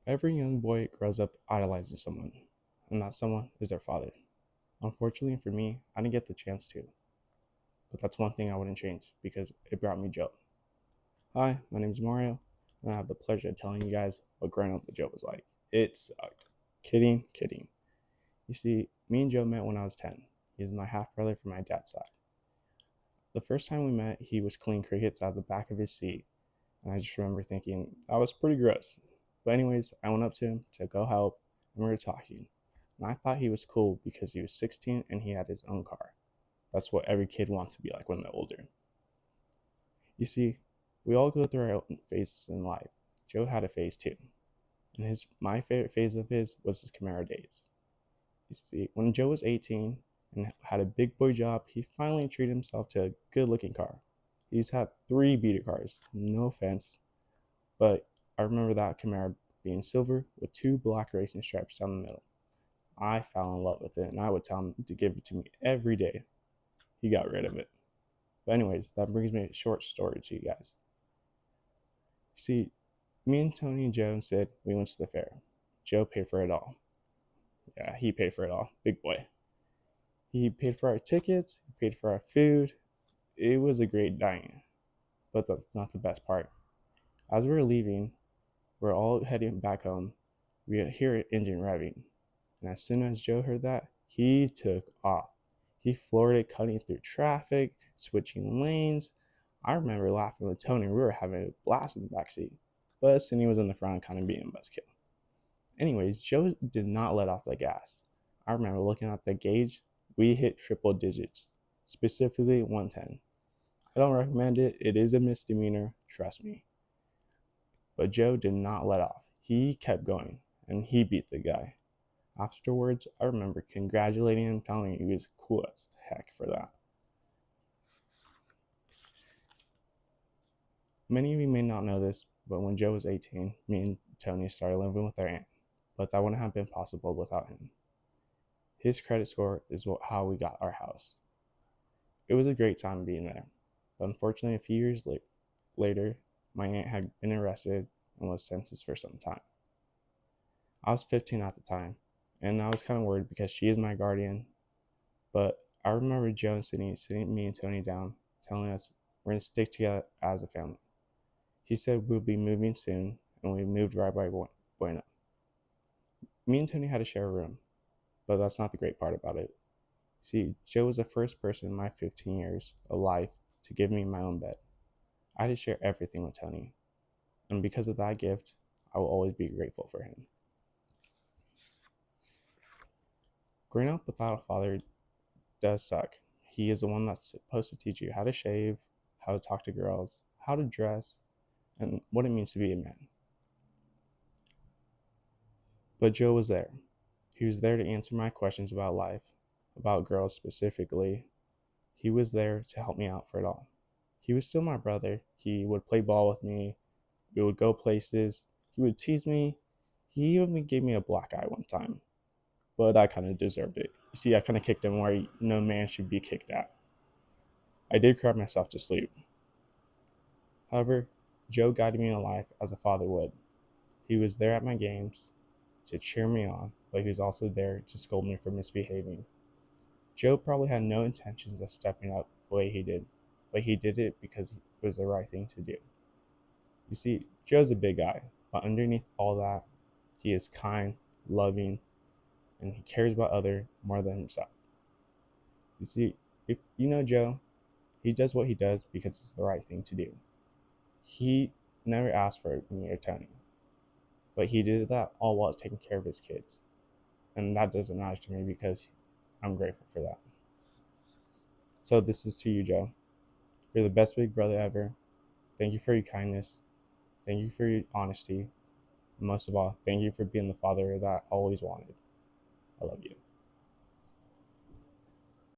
Every young boy grows up idolizing someone, and that someone is their father. Unfortunately for me, I didn't get the chance to, but that's one thing I wouldn't change because it brought me Joe. Hi, my name is Mario, and I have the pleasure of telling you guys what growing up with Joe was like. It sucked. Kidding, kidding. You see, me and Joe met when I was 10. He's my half brother from my dad's side. The first time we met, he was cleaning crickets out of the back of his seat, and I just remember thinking that was pretty gross. But anyways, I went up to him to go help, and we were talking. And I thought he was cool because he was 16 and he had his own car. That's what every kid wants to be like when they're older. You see, we all go through our own phases in life. Joe had a phase too, and my favorite phase of his was his Camaro days. You see, when Joe was 18 and had a big boy job, he finally treated himself to a good-looking car. He's had 3 beater cars, no offense, but I remember that Camaro being silver with 2 black racing stripes down the middle. I fell in love with it, and I would tell him to give it to me every day. He got rid of it. But anyways, that brings me a short story to you guys. See, me and Tony and Joe said we went to the fair. Joe paid for it all. Yeah, he paid for it all. Big boy. He paid for our tickets, he paid for our food. It was a great dining. But that's not the best part. As we were leaving, we're all heading back home. We hear an engine revving. And as soon as Joe heard that, he took off. He floored it, cutting through traffic, switching lanes. I remember laughing with Tony. We were having a blast in the backseat. But Cindy was in the front, kind of being a buzzkill. Anyways, Joe did not let off the gas. I remember looking at the gauge. We hit triple digits, specifically 110. I don't recommend it. It is a misdemeanor, trust me. But Joe did not let off. He kept going, and he beat the guy. Afterwards, I remember congratulating him, telling him he was cool as heck for that. Many of you may not know this, but when Joe was 18, me and Tony started living with our aunt, but that wouldn't have been possible without him. His credit score is how we got our house. It was a great time being there, but unfortunately a few years later, my aunt had been arrested and was sentenced for some time. I was 15 at the time, and I was kind of worried because she is my guardian, but I remember Joe and Sydney sitting me and Tony down, telling us we're going to stick together as a family. He said we'll be moving soon, and we moved right by Buena. Me and Tony had to share a room, but that's not the great part about it. See, Joe was the first person in my 15 years of life to give me my own bed. I had to share everything with Tony, and because of that gift, I will always be grateful for him. Growing up without a father does suck. He is the one that's supposed to teach you how to shave, how to talk to girls, how to dress, and what it means to be a man. But Joe was there. He was there to answer my questions about life, about girls specifically. He was there to help me out for it all. He was still my brother. He would play ball with me. We would go places. He would tease me. He even gave me a black eye one time, but I kind of deserved it. You see, I kind of kicked him where no man should be kicked at. I did cry myself to sleep. However, Joe guided me in life as a father would. He was there at my games to cheer me on, but he was also there to scold me for misbehaving. Joe probably had no intentions of stepping up the way he did, but he did it because it was the right thing to do. You see, Joe's a big guy, but underneath all that, he is kind, loving, and he cares about others more than himself. You see, if you know Joe, he does what he does because it's the right thing to do. He never asked for me or Tony, but he did that all while taking care of his kids. And that doesn't matter to me because I'm grateful for that. So this is to you, Joe. You're the best big brother ever. Thank you for your kindness. Thank you for your honesty. And most of all, thank you for being the father that I always wanted. I love you.